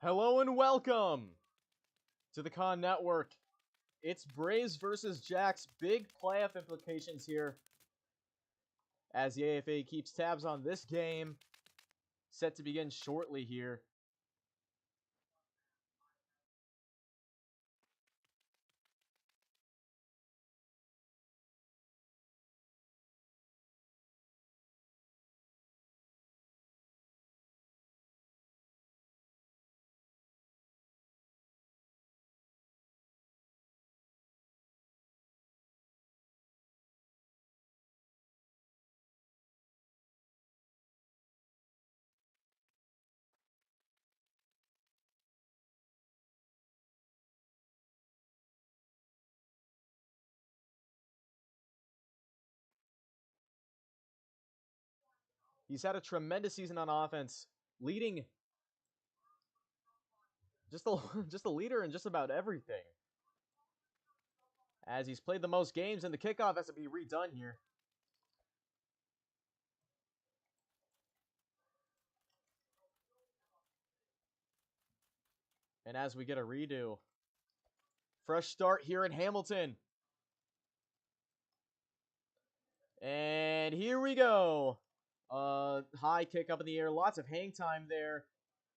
Hello and welcome to the CONNetwork. It's Braves versus Jacks. Big playoff implications here as the AFA keeps tabs on this game. Set to begin shortly here. He's had a tremendous season on offense, leading just a leader in just about everything. As he's played the most games, and the kickoff has to be redone here. And as we get a redo, fresh start here in Hamilton. And here we go. High kick up in the air, lots of hang time there.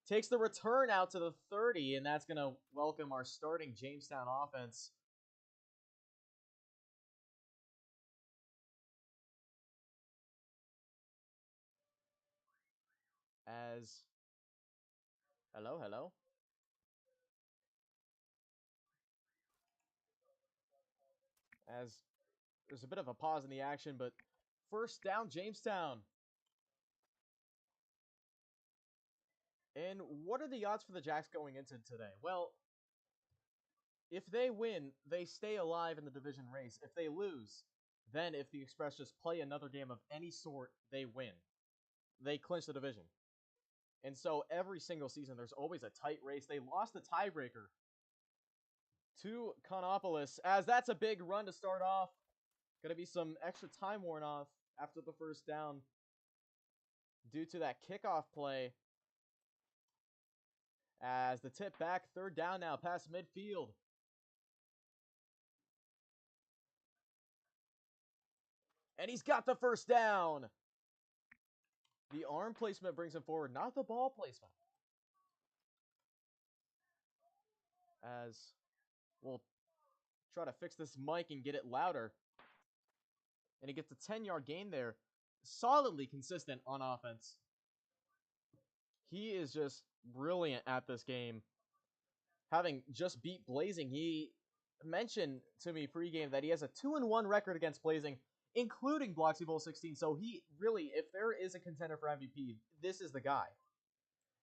Takes the return out to the 30, and that's going to welcome our starting Jamestown offense. Hello. As there's a bit of a pause in the action, but first down, Jamestown. And what are the odds for the Jacks going into today? Well, if they win, they stay alive in the division race. If they lose, then if the Express just play another game of any sort, they win. They clinch the division. And so every single season, there's always a tight race. They lost the tiebreaker to Conopolis, as that's a big run to start off. Going to be some extra time worn off after the first down due to that kickoff play. As the tip back, third down now, past midfield. And he's got the first down. The arm placement brings him forward, not the ball placement. As we'll try to fix this mic and get it louder. And he gets a 10-yard gain there. Solidly consistent on offense. He is just brilliant at this game. Having just beat Blazing, he mentioned to me pregame that he has a 2-1 record against Blazing, including Bloxy Bowl 16. So he really, if there is a contender for MVP, this is the guy.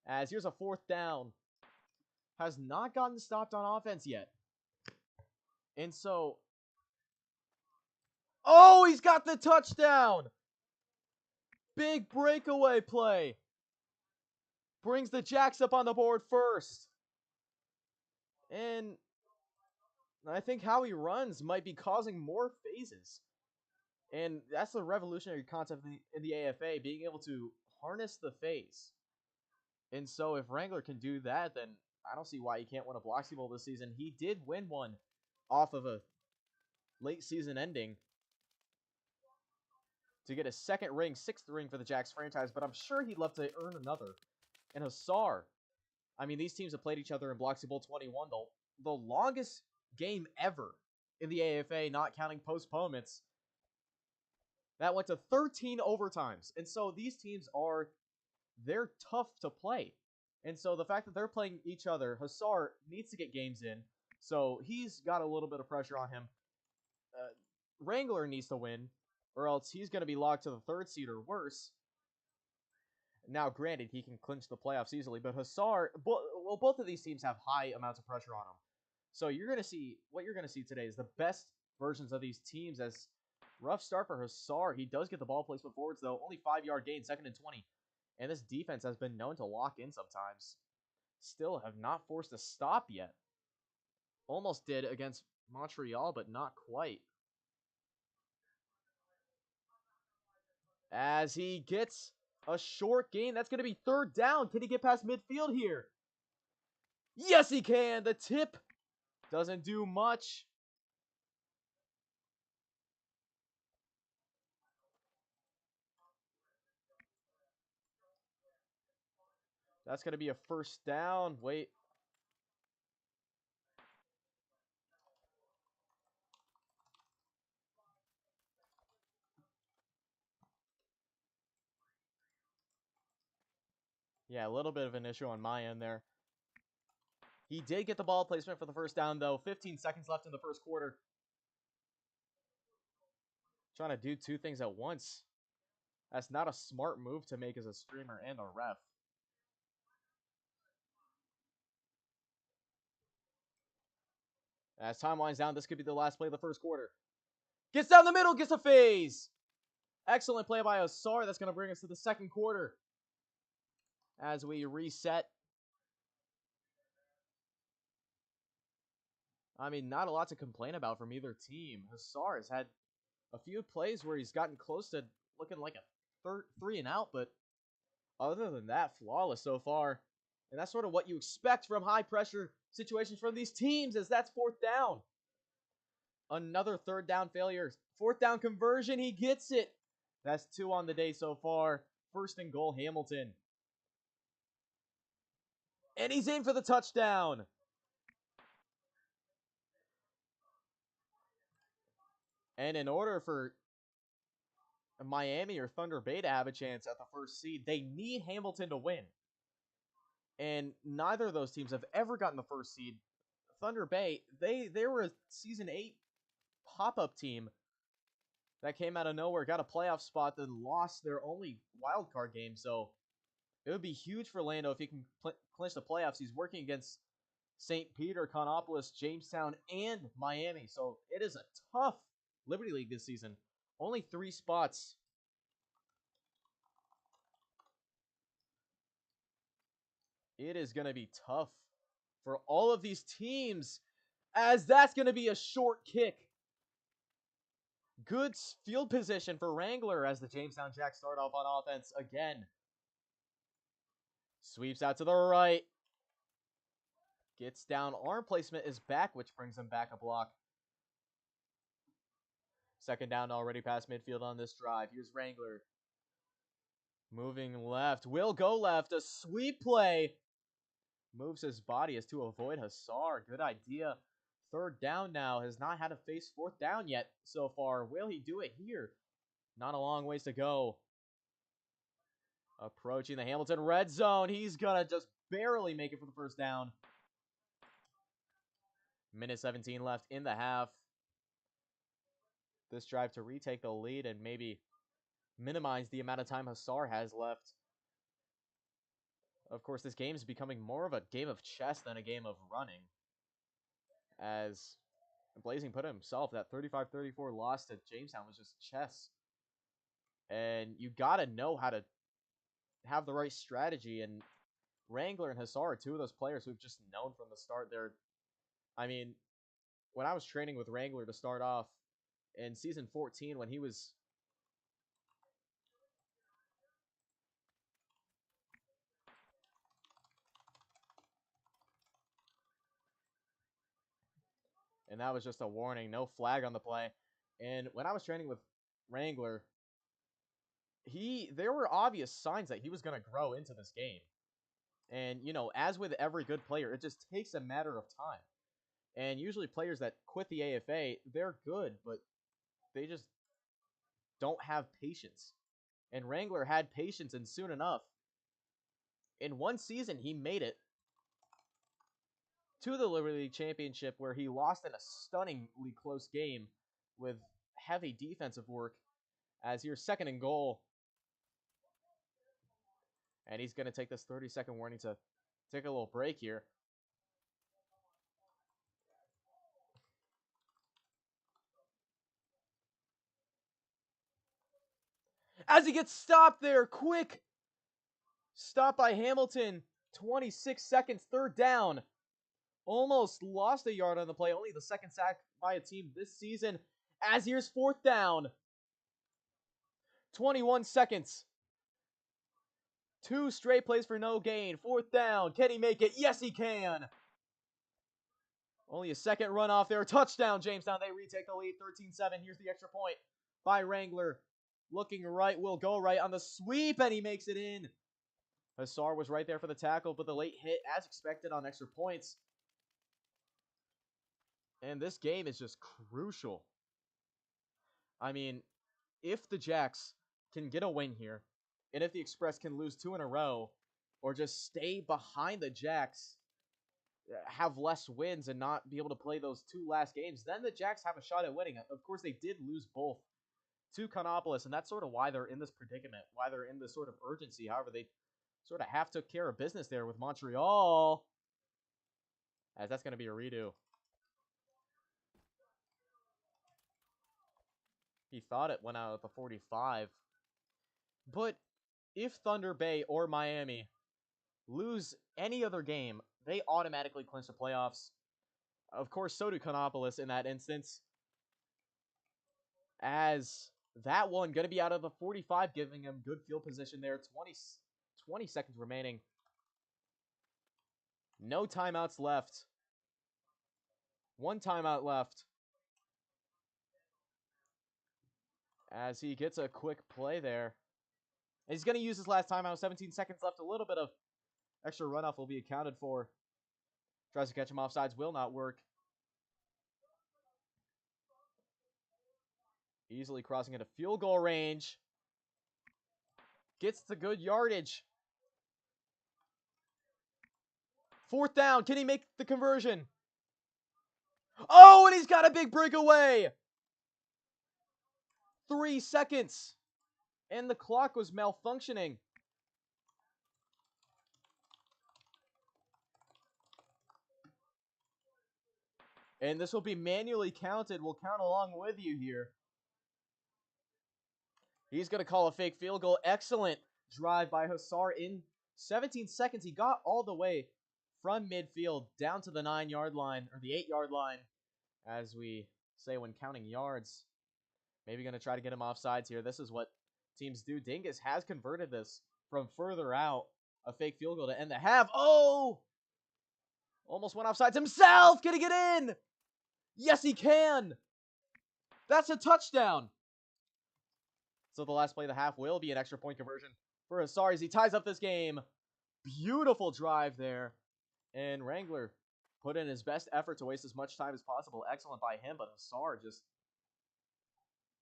As here's a fourth down. Has not gotten stopped on offense yet. And so, oh, he's got the touchdown. Big breakaway play. Brings the Jacks up on the board first. And I think how he runs might be causing more phases. And that's the revolutionary concept in the AFA, being able to harness the phase. And so if Wrangler can do that, then I don't see why he can't win a Bloxy Bowl this season. He did win one off of a late season ending to get a second ring, sixth ring for the Jacks franchise, but I'm sure he'd love to earn another. And Hussar, I mean, these teams have played each other in Bloxy Bowl 21, the longest game ever in the AFA, not counting postponements. That went to 13 overtimes. And so these teams they're tough to play. And so the fact that they're playing each other, Hussar needs to get games in. So he's got a little bit of pressure on him. Wrangler needs to win, or else he's going to be locked to the third seed or worse. Now, granted, he can clinch the playoffs easily, but Hussar, both of these teams have high amounts of pressure on them. So what you're going to see today is the best versions of these teams. As rough start for Hussar. He does get the ball placement forwards, though. Only 5-yard gain, 2nd and 20. And this defense has been known to lock in sometimes. Still have not forced a stop yet. Almost did against Montreal, but not quite. As he gets a short gain, that's going to be third down. Can he get past midfield here? Yes, he can. The tip doesn't do much. That's going to be a first down. Wait. Yeah, a little bit of an issue on my end there. He did get the ball placement for the first down, though. 15 seconds left in the first quarter. Trying to do two things at once. That's not a smart move to make as a streamer and a ref. As time winds down, this could be the last play of the first quarter. Gets down the middle, gets a phase. Excellent play by Asar. That's going to bring us to the second quarter. As we reset. I mean, not a lot to complain about from either team. Asar has had a few plays where he's gotten close to looking like a 3 and out, but other than that, flawless so far. And that's sort of what you expect from high pressure situations from these teams, as that's fourth down. Another third down failure. Fourth down conversion, he gets it. That's 2 on the day so far. First and goal, Hamilton. And he's in for the touchdown. And in order for Miami or Thunder Bay to have a chance at the first seed, they need Hamilton to win. And neither of those teams have ever gotten the first seed. Thunder Bay, they were a Season 8 pop-up team that came out of nowhere, got a playoff spot, then lost their only wild card game. So it would be huge for Lando if he can clinch the playoffs. He's working against St. Peter, Connopolis, Jamestown, and Miami. So it is a tough Liberty League this season. Only 3 spots. It is going to be tough for all of these teams, as that's going to be a short kick. Good field position for Wrangler as the Jamestown Jacks start off on offense again. Sweeps out to the right. Gets down. Arm placement is back, which brings him back a block. Second down already past midfield on this drive. Here's Wrangler. Moving left. Will go left. A sweep play. Moves his body as to avoid Asar. Good idea. Third down now. Has not had to face fourth down yet so far. Will he do it here? Not a long ways to go. Approaching the Hamilton red zone. He's going to just barely make it for the first down. Minute 17 left in the half. This drive to retake the lead and maybe minimize the amount of time Asar has left. Of course, this game is becoming more of a game of chess than a game of running, as Blazing put himself, that 35-34 loss to Jamestown was just chess. And you got to know how to have the right strategy, and Wrangler and Asar are 2 of those players who've just known from the start. I mean, when I was training with Wrangler to start off in Season 14, when he was... And that was just a warning, no flag on the play. And when I was training with Wrangler, there were obvious signs that he was going to grow into this game. And, you know, as with every good player, it just takes a matter of time. And usually players that quit the AFA, they're good, but they just don't have patience. And Wrangler had patience, and soon enough, in one season, he made it to the Liberty League Championship, where he lost in a stunningly close game with heavy defensive work, as here's second and goal. And he's going to take this 30-second warning to take a little break here. As he gets stopped there, quick stop by Hamilton. 26 seconds, third down. Almost lost a yard on the play. Only the second sack by a team this season. As here's fourth down. 21 seconds. 2 straight plays for no gain. Fourth down. Can he make it? Yes, he can. Only a second run off there. Touchdown, Jamestown. They retake the lead, 13-7. Here's the extra point by Wrangler. Looking right, will go right on the sweep, and he makes it in. Hassar was right there for the tackle, but the late hit, as expected, on extra points. And this game is just crucial. I mean, if the Jacks can get a win here, and if the Express can lose 2 in a row, or just stay behind the Jacks, have less wins and not be able to play those 2 last games, then the Jacks have a shot at winning. Of course, they did lose both to CONNopolis, and that's sort of why they're in this predicament, why they're in this sort of urgency. However, they sort of half took care of business there with Montreal, as that's going to be a redo. He thought it went out at the 45. But if Thunder Bay or Miami lose any other game, they automatically clinch the playoffs. Of course, so do CONNopolis in that instance, as that one going to be out of the 45, giving him good field position there. 20 seconds remaining. No timeouts left. 1 timeout left. As he gets a quick play there. And he's going to use his last timeout. 17 seconds left. A little bit of extra runoff will be accounted for. Tries to catch him offsides. Will not work. Easily crossing into field goal range. Gets the good yardage. 4th down. Can he make the conversion? Oh, and he's got a big breakaway. 3 seconds. And the clock was malfunctioning. And this will be manually counted. We'll count along with you here. He's going to call a fake field goal. Excellent drive by Hassar in 17 seconds. He got all the way from midfield down to the 9-yard line, or the 8-yard line, as we say when counting yards. Maybe going to try to get him offsides here. This is what teams do. Dingus has converted this from further out. A fake field goal to end the half. Oh! Almost went offsides himself. Can he get in? Yes, he can. That's a touchdown. So the last play of the half will be an extra point conversion for Hassar as he ties up this game. Beautiful drive there. And Wrangler put in his best effort to waste as much time as possible. Excellent by him, but Hassar just...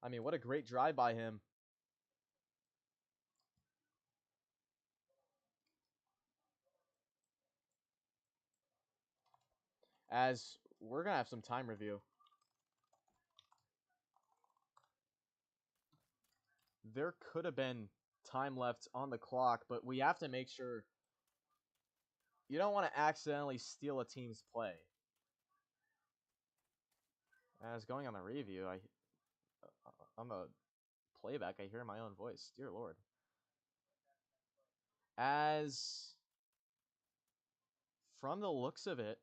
I mean, what a great drive by him. As we're going to have some time review. There could have been time left on the clock, but we have to make sure you don't want to accidentally steal a team's play. As going on the review, on the playback, I hear my own voice. Dear Lord. As from the looks of it,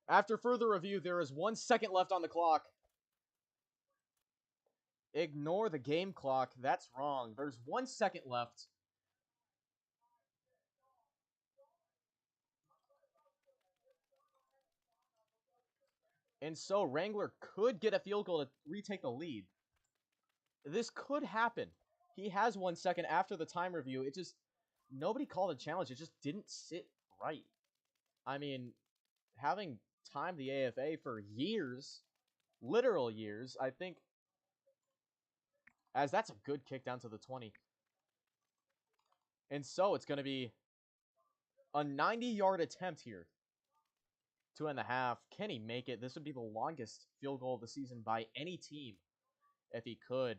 after further review, there is 1 second left on the clock. Ignore the game clock. That's wrong. There's 1 second left. And so Wrangler could get a field goal to retake the lead. This could happen. He has 1 second after the time review. It just, nobody called a challenge. It just didn't sit right. I mean, having timed the AFA for years, literal years, I think, as that's a good kick down to the 20. And so it's going to be a 90-yard attempt here. 2.5. Can he make it? This would be the longest field goal of the season by any team if he could.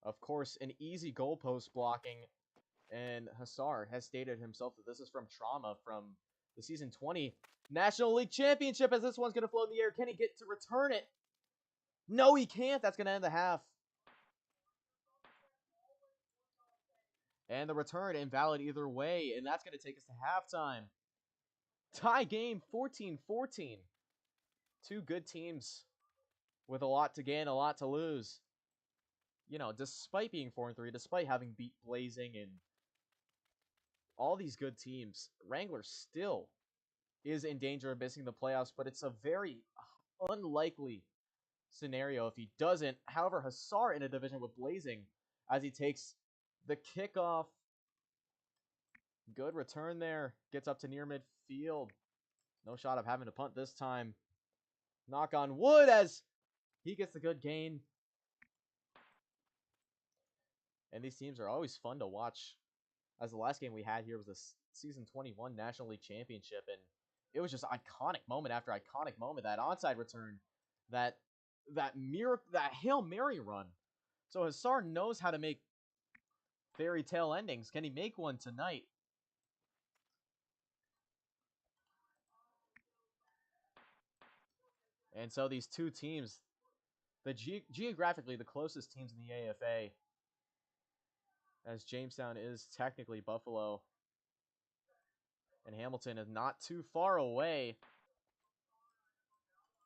Of course, an easy goalpost blocking, and Hassar has stated himself that this is from trauma from the season 20 National League Championship, as this one's going to float in the air. Can he get to return it? No, he can't. That's going to end the half. And the return invalid either way, and that's going to take us to halftime. Tie game, 14-14. Two good teams with a lot to gain, a lot to lose. you know, despite being 4-3, despite having beat Blazing and all these good teams, Wrangler still is in danger of missing the playoffs, but it's a very unlikely scenario if he doesn't. However, Hussar in a division with Blazing as he takes the kickoff. Good return there. Gets up to near midfield. No shot of having to punt this time. Knock on wood as he gets the good gain. And these teams are always fun to watch. As the last game we had here was the Season 21 National League Championship, and it was just iconic moment after iconic moment. That onside return, that Hail Mary run. So Hussar knows how to make fairy tale endings. Can he make one tonight? And so these two teams, geographically the closest teams in the AFA, as Jamestown is technically Buffalo, and Hamilton is not too far away.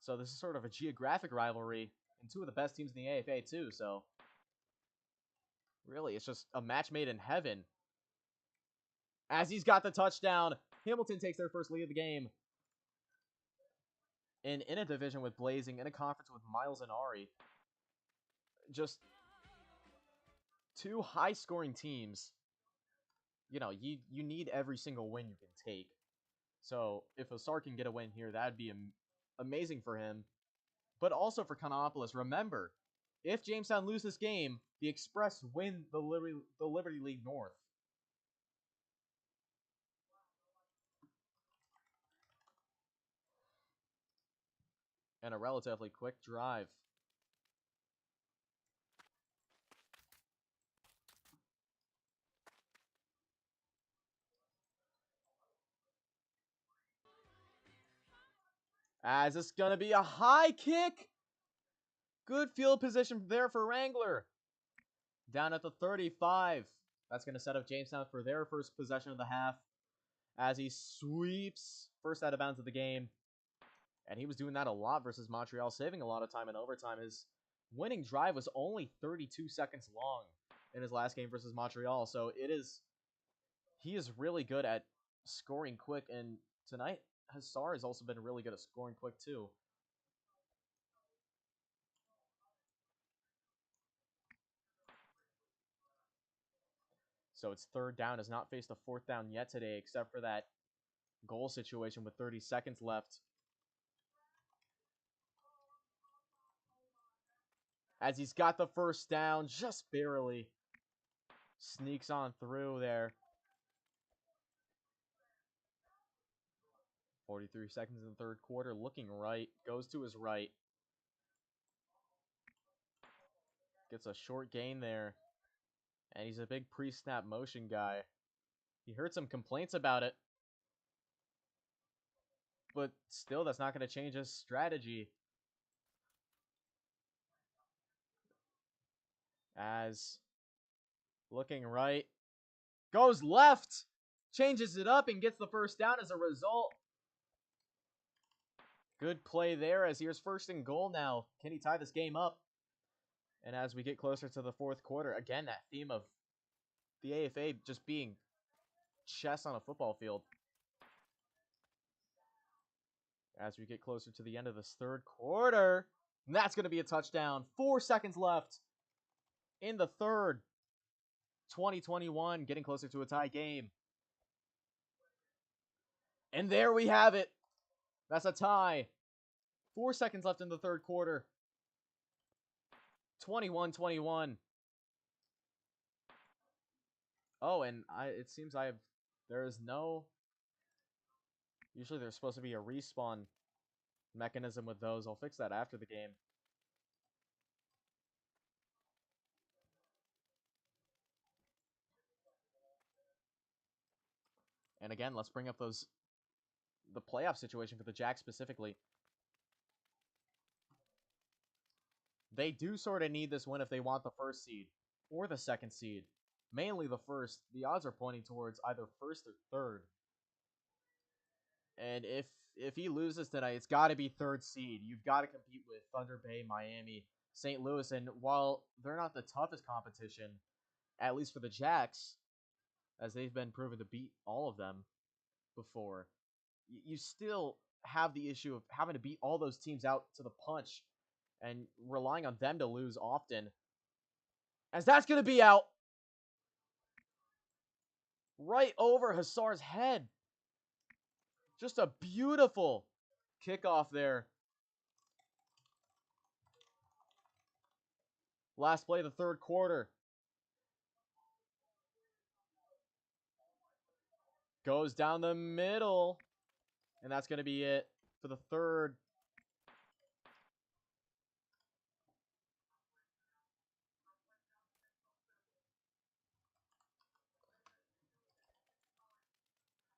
So this is sort of a geographic rivalry, and two of the best teams in the AFA too, so really it's just a match made in heaven. As he's got the touchdown, Hamilton takes their first lead of the game. And in a division with Blazing, in a conference with Miles and Ari, just two high-scoring teams. You know, you need every single win you can take. So if Hussar can get a win here, that'd be amazing for him. But also for CONNopolis, remember, if Jamestown loses this game, the Express win the Liberty League North. And a relatively quick drive. As it's going to be a high kick. Good field position there for Wrangler. Down at the 35. That's going to set up Jamestown for their first possession of the half. As he sweeps first out of bounds of the game. And he was doing that a lot versus Montreal, saving a lot of time in overtime. His winning drive was only 32 seconds long in his last game versus Montreal. So he is really good at scoring quick. And tonight, Hussar has also been really good at scoring quick too. So it's third down. Has not faced a fourth down yet today, except for that goal situation with 30 seconds left. As he's got the first down, just barely. Sneaks on through there. 43 seconds in the third quarter, looking right. Goes to his right. Gets a short gain there. And he's a big pre-snap motion guy. He heard some complaints about it. But still, that's not going to change his strategy. As looking right. Goes left. Changes it up and gets the first down as a result. Good play there as here's first and goal now. Can he tie this game up? And as we get closer to the fourth quarter, again, that theme of the AFA just being chess on a football field. As we get closer to the end of this third quarter, and that's going to be a touchdown. 4 seconds left in the third. 2021, getting closer to a tie game. And there we have it. That's a tie. 4 seconds left in the third quarter. 21-21. Oh, and it seems there is no... Usually there's supposed to be a respawn mechanism with those. I'll fix that after the game. And again, let's bring up the playoff situation for the Jacks specifically. They do sort of need this win if they want the first seed or the second seed. Mainly the first. The odds are pointing towards either first or third. And if he loses tonight, it's got to be third seed. You've got to compete with Thunder Bay, Miami, St. Louis. And while they're not the toughest competition, at least for the Jacks, as they've been proven to beat all of them before, you still have the issue of having to beat all those teams out to the punch and relying on them to lose often. As that's going to be out right over Hassar's head. Just a beautiful kickoff there. Last play of the third quarter. Goes down the middle. And that's going to be it for the third.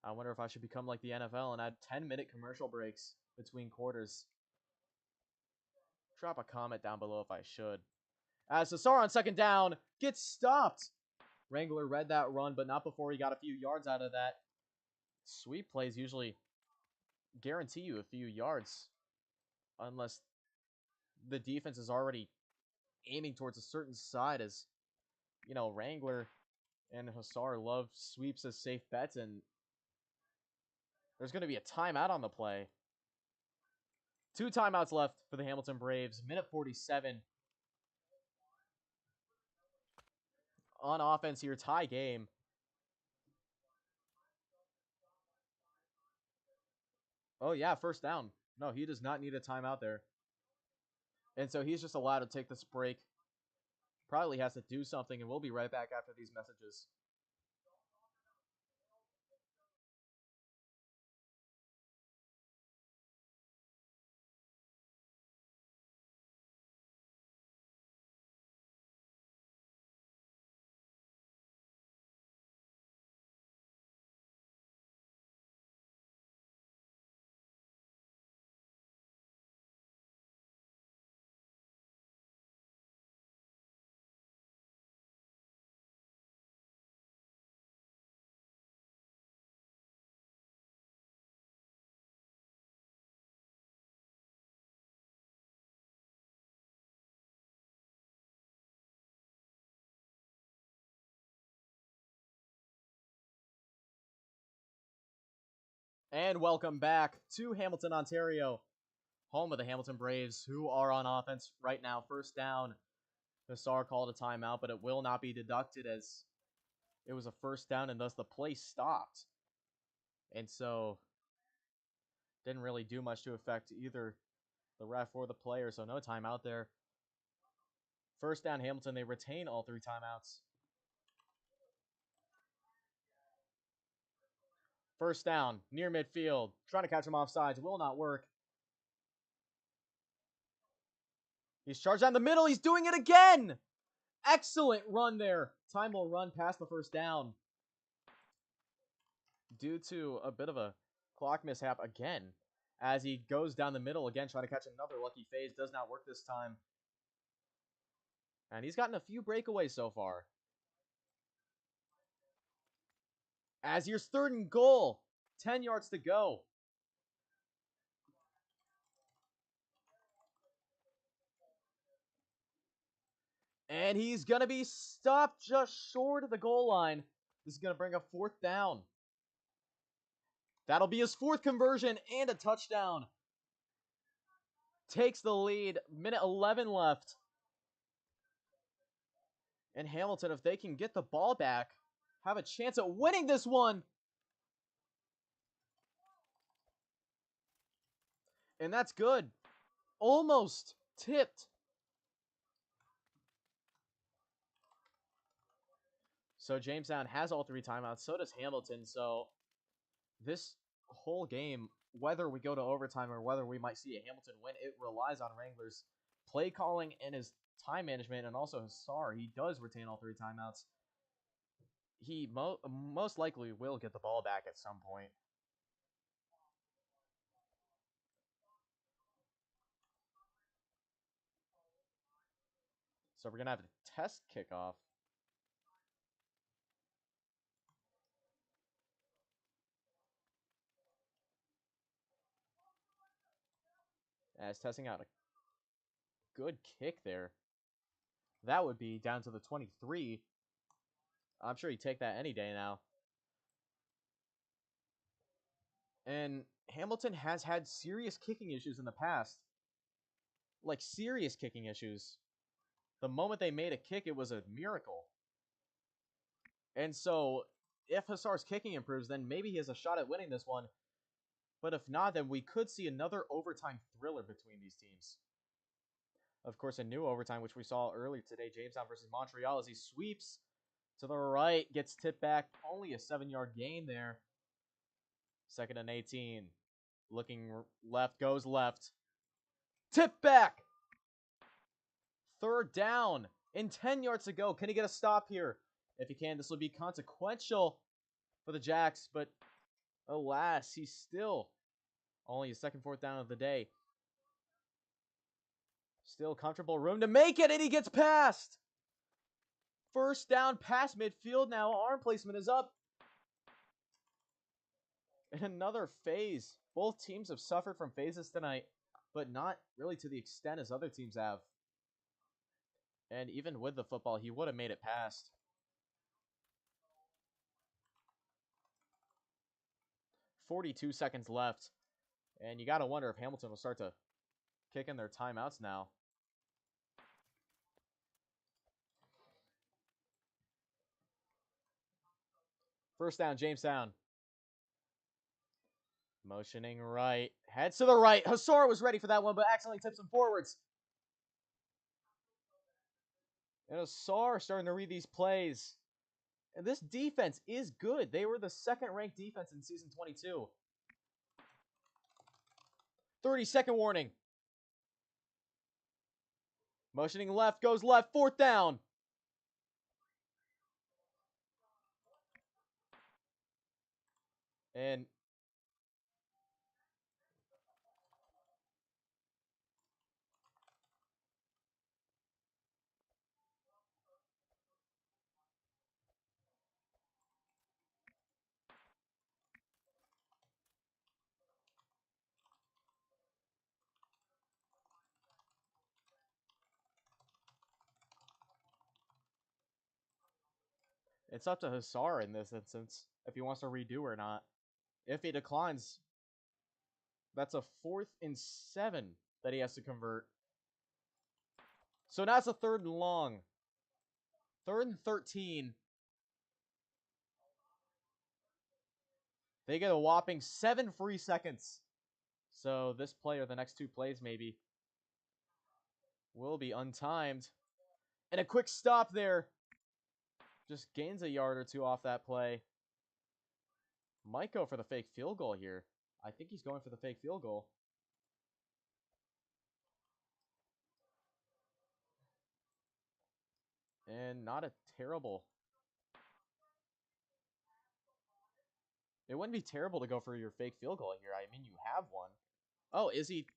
I wonder if I should become like the NFL and add 10-minute commercial breaks between quarters. Drop a comment down below if I should. As Hassar on second down gets stopped. Wrangler read that run, but not before he got a few yards out of that. Sweep plays usually guarantee you a few yards, unless the defense is already aiming towards a certain side, as, you know, Wrangler and Hassar love sweeps as safe bets, and there's going to be a timeout on the play. 2 timeouts left for the Hamilton Braves. Minute 47. On offense here, tie game. Oh, yeah, first down. No, he does not need a timeout there. And so he's just allowed to take this break. Probably has to do something, and we'll be right back after these messages. And welcome back to Hamilton, Ontario, home of the Hamilton Braves, who are on offense right now. First down. Hassar called a timeout, but it will not be deducted as it was a first down, and thus the play stopped. And so didn't really do much to affect either the ref or the player, so no timeout there. First down, Hamilton. They retain all 3 timeouts. First down, near midfield. Trying to catch him offsides. Will not work. He's charged down the middle. He's doing it again. Excellent run there. Time will run past the first down. Due to a bit of a clock mishap again. As he goes down the middle again, trying to catch another lucky phase. Does not work this time. And he's gotten a few breakaways so far. As here's third and goal. 10 yards to go. And he's going to be stopped just short of the goal line. This is going to bring a 4th down. That'll be his 4th conversion and a touchdown. Takes the lead. Minute 11 left. And Hamilton, if they can get the ball back, have a chance at winning this one. And that's good. Almost tipped. So Jamestown has all 3 timeouts. So does Hamilton. So this whole game, whether we go to overtime or whether we might see a Hamilton win, it relies on Wrangler's play calling and his time management, and also Hassar. He does retain all 3 timeouts. He most likely will get the ball back at some point. So we're going to have a test kickoff. As testing out good kick there. That would be down to the 23. I'm sure he'd take that any day now. And Hamilton has had serious kicking issues in the past. Like, serious kicking issues. The moment they made a kick, it was a miracle. And so, if Hussar's kicking improves, then maybe he has a shot at winning this one. But if not, then we could see another overtime thriller between these teams. Of course, a new overtime, which we saw earlier today, Jamestown versus Montreal, as he sweeps to the right, gets tipped back. Only a 7-yard gain there. 2nd and 18. Looking left, goes left. Tip back! 3rd down. And 10 yards to go. Can he get a stop here? If he can, this will be consequential for the Jacks. But alas, he's still only his 2nd, 4th down of the day. Still comfortable room to make it, and he gets past. 1st down past midfield now. Arm placement is up. And another phase. Both teams have suffered from phases tonight, but not really to the extent as other teams have. And even with the football, he would have made it past. 42 seconds left. And you got to wonder if Hamilton will start to kick in their timeouts now. First down, Jamestown. Motioning right. Heads to the right. Hussar was ready for that one, but accidentally tips him forwards. And Hussar starting to read these plays. And this defense is good. They were the 2nd-ranked defense in Season 22. 30-second warning. Motioning left, goes left, 4th down. And it's up to Hussar in this instance if he wants to redo or not. If he declines, that's a 4th and 7 that he has to convert. So now it's a 3rd and long. 3rd and 13. They get a whopping 7 free seconds. So this play or the next 2 plays maybe will be untimed. And a quick stop there. Just gains a yard or 2 off that play. Might go for the fake field goal here. I think he's going for the fake field goal. And not a terrible. It wouldn't be terrible to go for your fake field goal here. I mean, you have one. Oh, is he?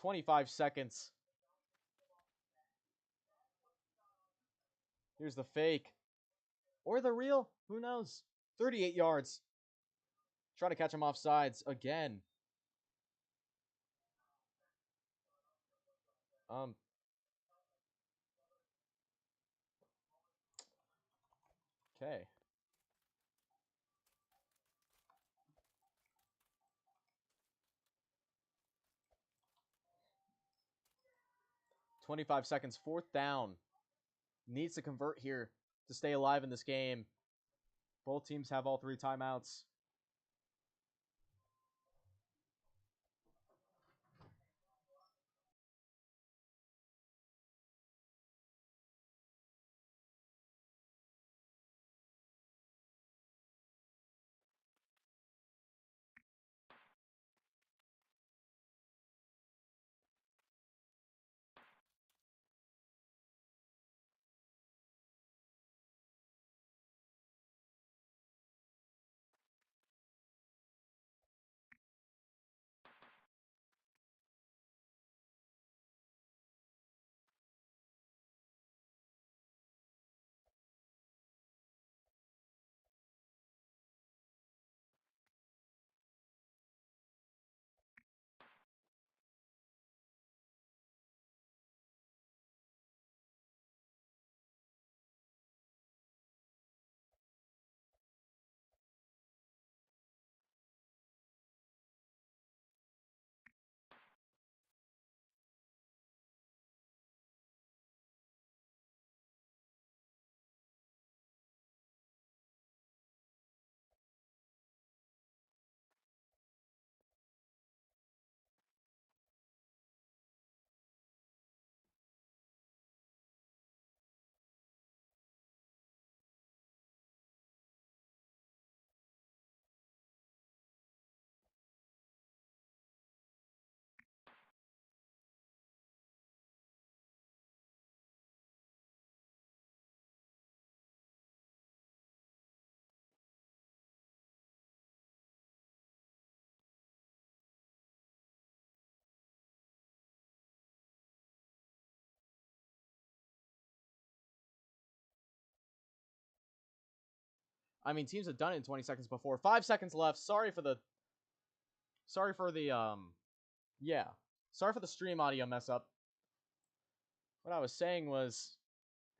25 seconds. Here's the fake. Or the real. Who knows? 38 yards. Try to catch him off sides again. Okay. $25, 4th down. Needs to convert here to stay alive in this game. Both teams have all 3 timeouts. I mean, teams have done it in 20 seconds before. 5 seconds left. Sorry for the yeah. Sorry for the stream audio mess up. What I was saying was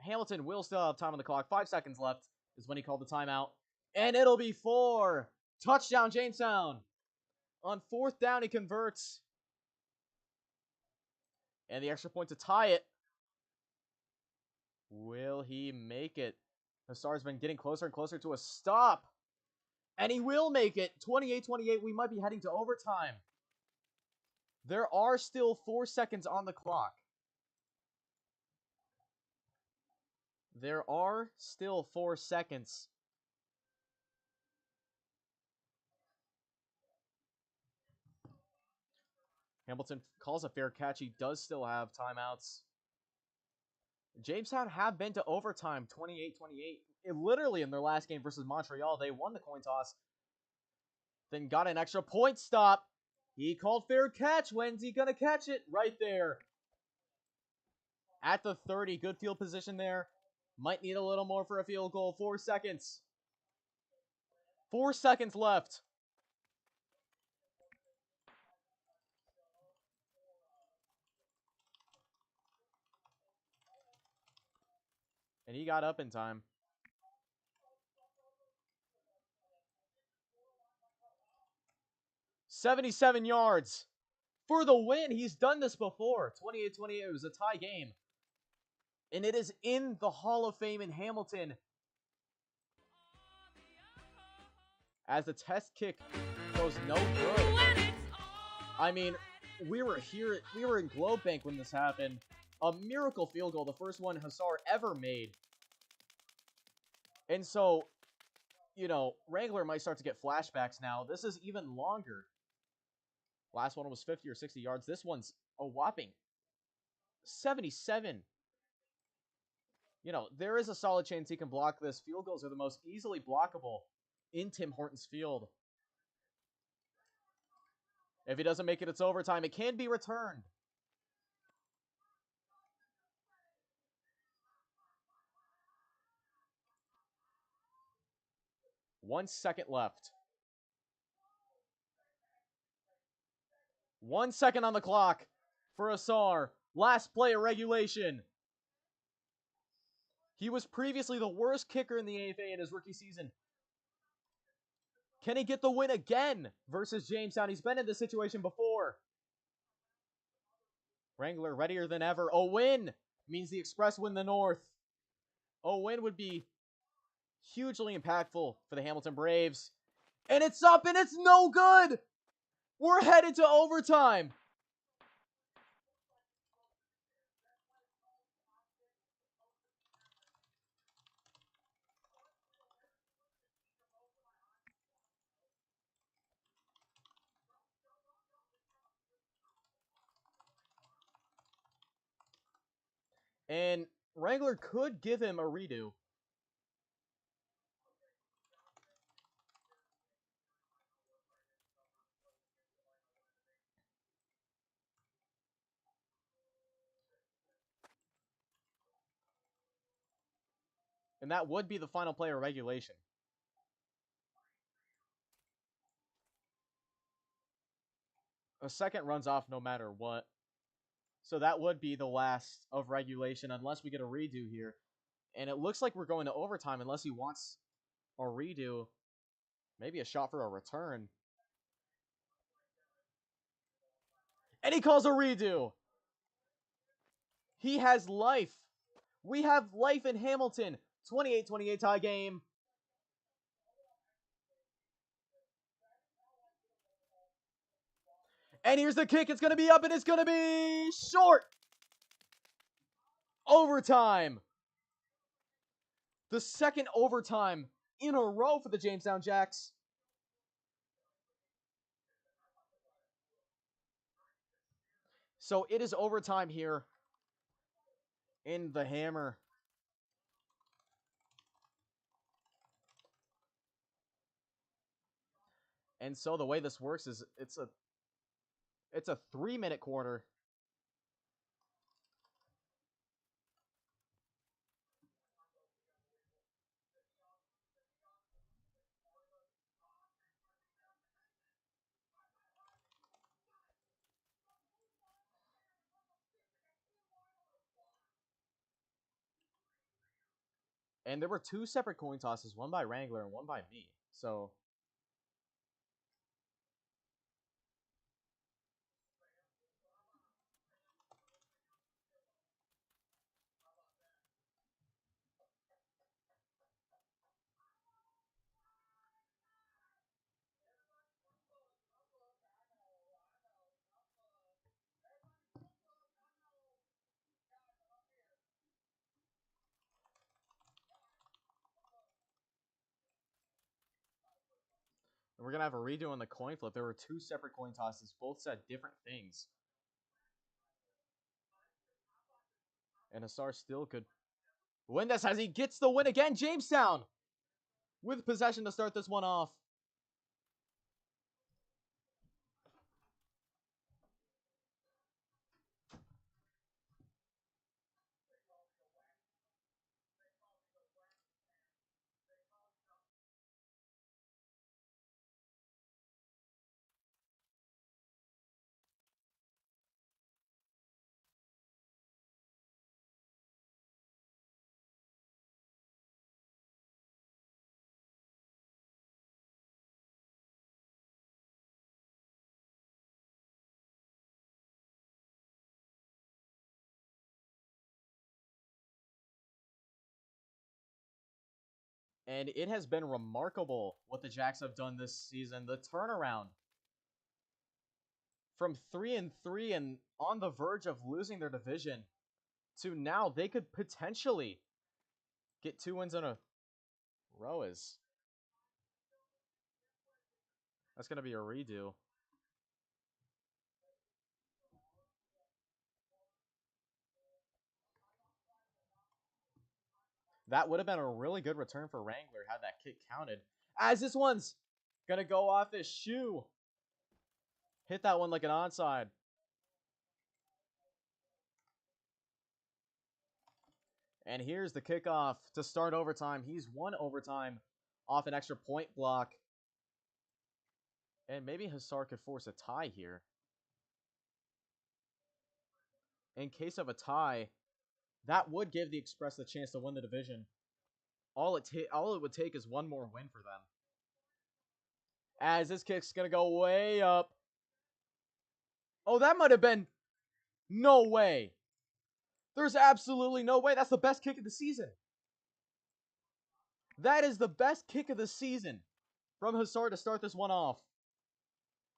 Hamilton will still have time on the clock. 5 seconds left is when he called the timeout. And it'll be 4. Touchdown, Jamestown. On 4th down, he converts. And the extra point to tie it. Will he make it? Hussar's been getting closer and closer to a stop. And he will make it. 28-28. We might be heading to overtime. There are still 4 seconds on the clock. There are still 4 seconds. Hamilton calls a fair catch. He does still have timeouts. Jamestown have been to overtime, 28-28. Literally in their last game versus Montreal, they won the coin toss. Then got an extra point stop. He called fair catch. When's he going to catch it? Right there. At the 30. Good field position there. Might need a little more for a field goal. 4 seconds. 4 seconds left. And he got up in time. "77 yards for the win." He's done this before. 28-28. It was a tie game. And it is in the Hall of Fame in Hamilton. As the test kick goes no good. I mean, we were in Globe Bank when this happened. A miracle field goal, the first one Hussar ever made. And so, you know, Wrangler might start to get flashbacks now. This is even longer. Last one was 50 or 60 yards. This one's a whopping 77. You know, there is a solid chance he can block this. Field goals are the most easily blockable in Tim Hortons Field. If he doesn't make it, it's overtime. It can be returned. One second left. 1 second on the clock for Hussar. Last play of regulation. He was previously the worst kicker in the AFA in his rookie season. Can he get the win again versus Jamestown? He's been in this situation before. Wrangler readier than ever. A win means the Express win the North. A win would be hugely impactful for the Hamilton Braves. And it's up and it's no good. We're headed to overtime. And Wrangler could give him a redo. And that would be the final play of regulation. A second runs off no matter what. So that would be the last of regulation unless we get a redo here. And it looks like we're going to overtime unless he wants a redo. Maybe a shot for a return. And he calls a redo. He has life. We have life in Hamilton. 28-28 tie game. And here's the kick. It's going to be up and it's going to be short. Overtime. The second overtime in a row for the Jamestown Jacks. So it is overtime here in the Hammer. And so the way this works is it's a 3-minute quarter. And there were 2 separate coin tosses, one by Wrangler and one by me. So we're going to have a redo on the coin flip. There were 2 separate coin tosses. Both said different things. And Hassar still could win this as he gets the win again. Jamestown with possession to start this one off. And it has been remarkable what the Jacks have done this season. The turnaround from 3-3 and on the verge of losing their division to now they could potentially get 2 wins in a row. That's going to be a redo. That would have been a really good return for Wrangler had that kick counted. As this one's going to go off his shoe. Hit that one like an onside. And here's the kickoff to start overtime. He's won overtime off an extra point block. And maybe Hassar could force a tie here. In case of a tie, that would give the Express the chance to win the division. All it would take is one more win for them. As this kick's going to go way up. Oh, that might have been... No way. There's absolutely no way. That's the best kick of the season. That is the best kick of the season from Hassar to start this one off.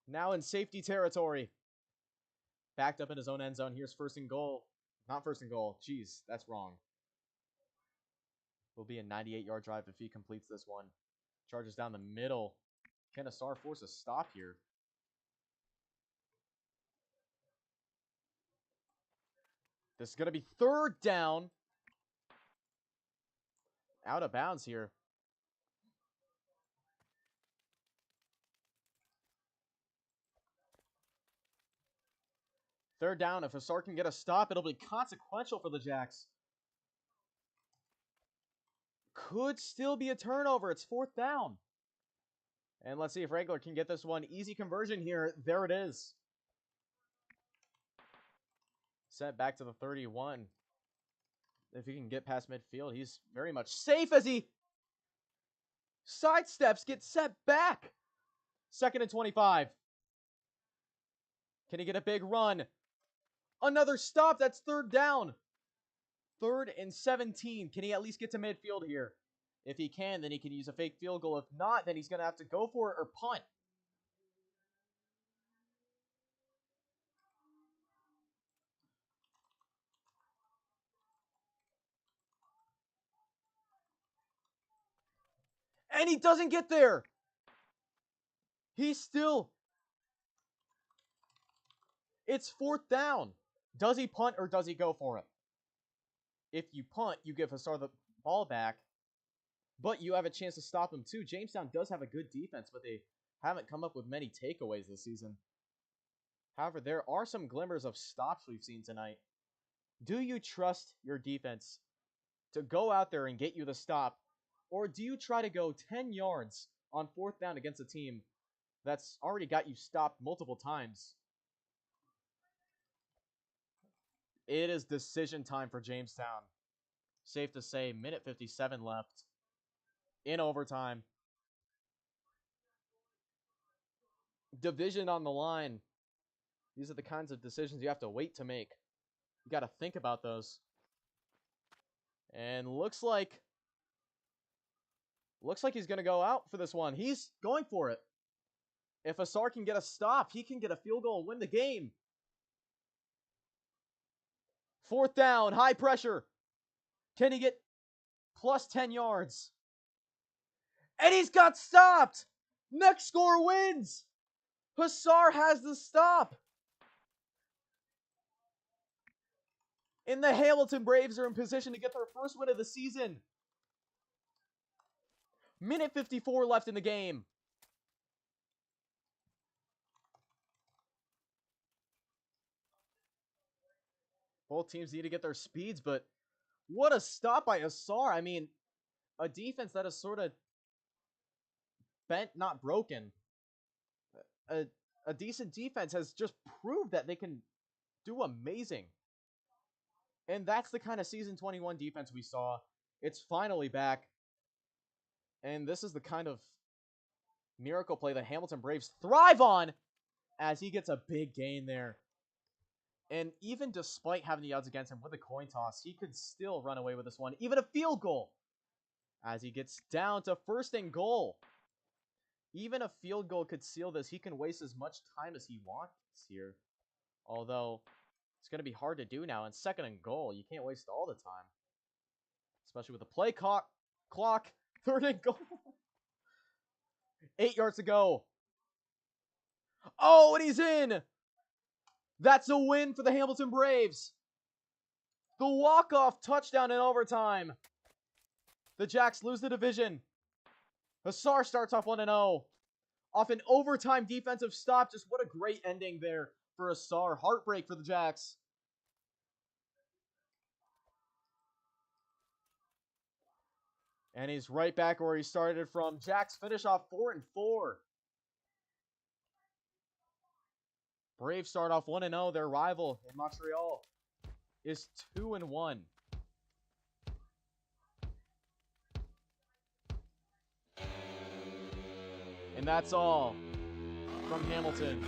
Now in safety territory. Backed up in his own end zone. Here's first and goal. Not first and goal. Jeez, that's wrong. Will be a 98-yard drive if he completes this one. Charges down the middle. Can Hassar force a stop here? This is going to be 3rd down. Out of bounds here. Third down. If Hassar can get a stop, it'll be consequential for the Jacks. Could still be a turnover. It's 4th down. And let's see if Wrangler can get this one. Easy conversion here. There it is. Sent back to the 31. If he can get past midfield, he's very much safe as he sidesteps, gets set back. 2nd and 25. Can he get a big run? Another stop. That's 3rd down. 3rd and 17. Can he at least get to midfield here? If he can, then he can use a fake field goal. If not, then he's going to have to go for it or punt. And he doesn't get there. He's still... It's 4th down. Does he punt or does he go for it? If you punt, you give Hassar the ball back, but you have a chance to stop him too. Jamestown does have a good defense, but they haven't come up with many takeaways this season. However, there are some glimmers of stops we've seen tonight. Do you trust your defense to go out there and get you the stop, or do you try to go 10 yards on 4th down against a team that's already got you stopped multiple times? It is decision time for Jamestown. Safe to say, minute 57 left in overtime. Division on the line. These are the kinds of decisions you have to wait to make. You got to think about those. And looks like he's going to go out for this one. He's going for it. If Asar can get a stop, he can get a field goal and win the game. 4th down, high pressure. Can he get plus 10 yards? And he's got stopped. Next score wins. Asar has the stop. And the Hamilton Braves are in position to get their first win of the season. Minute 54 left in the game. Both teams need to get their speeds, but what a stop by Asar. I mean, a defense that is sort of bent, not broken. A decent defense has just proved that they can do amazing. And that's the kind of Season 21 defense we saw. It's finally back. And this is the kind of miracle play that Hamilton Braves thrive on as he gets a big gain there. And even despite having the odds against him with a coin toss, he could still run away with this one. Even a field goal as he gets down to 1st and goal. Even a field goal could seal this. He can waste as much time as he wants here. Although, it's going to be hard to do now. And 2nd and goal, you can't waste all the time. Especially with the play clock. 3rd and goal. 8 yards to go. Oh, and he's in! That's a win for the Hamilton Braves. The walk-off touchdown in overtime. The Jacks lose the division. Asar starts off 1-0. Off an overtime defensive stop. Just what a great ending there for Asar. Heartbreak for the Jacks. And he's right back where he started from. Jacks finish off 4-4. Braves start off 1-0. Their rival in Montreal is 2-1. And that's all from Hamilton.